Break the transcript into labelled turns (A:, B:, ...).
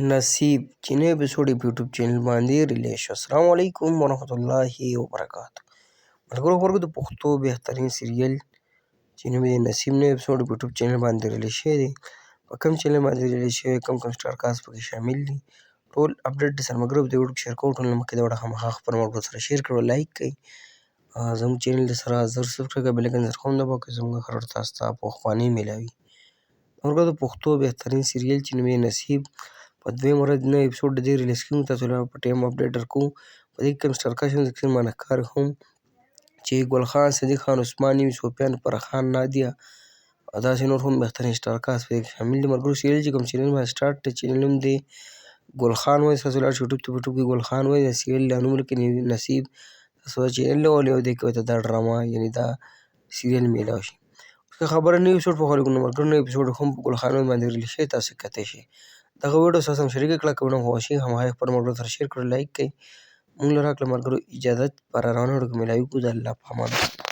A: नसीब چې نوی اپیسوډ یې په یوټیوب چینل باندې ریلیز شو. السلام علیکم ورحمت الله وبرکاتو. ملګرو د پښتو بهترین سیریل چې نوم یې نصیب نوی اپیسوډ په یوټیوب چینل باندې ریلیز شوی دی. په کوم چینل باندې ریلیز شوی، کوم سټار کاست پکې شامل دي، ټول اپډیټ د سره ملګرو په دې ویډیو کې شیر کوو. ټول نه مخکې دا ویډیو خامخا خپل ملګرو سره شیر کړئ او لایک کړئ. زموږ چینل د سره زر سبسکرایب کړئ، بیل آیکن سره هم دباؤ کړئ زموږ هر وخت تاسو ته پخوانۍ میلاوي. ملګرو د پښتو بهترین سیریل چې نوم یې نصیب په دویم ورځ نوی اپیسوډ د دې ریلیز کوي. تاسو له په ټایم اپډیټ درکوو. په دې کې کوم سټار کاست شامل دي، مانکار هم چې ګل خان، صدیق خان، عثمان یمي، سفیان، فرح خان، نادیه او داسې نور هم بهترین سټار کاست په دې کې شامل دي. ملګرو سیریل چې کوم چینل باندې سټارټ دی، چینل نوم دی ګل خان وایي. تاسو لاړ شئ یوټیوب ته، په یوټیوب کې ګل خان وایي د سیریل له نوم لیکي نصیب. تاسو دا چینل راولئ او دې کې ورته دا ډرامه یعنې دا سیریل میلاو شي. که خبره نوی اپیسوډ په خلکو نه ملګرو نوی اپیسوډ هم په ګل خان باندې ریلیز شوی، تاسو کتلی شئ. دغه ویډیو تاسو هم شریکه کړه، که ویډیو مو خوښ شي هماغه خپل ملګرو سره شیر کړئ، لایک کړئ. موږ له راکړه ملګرو اجازت په روانه ویډیو کې میلاوي کوو. د الله په امان.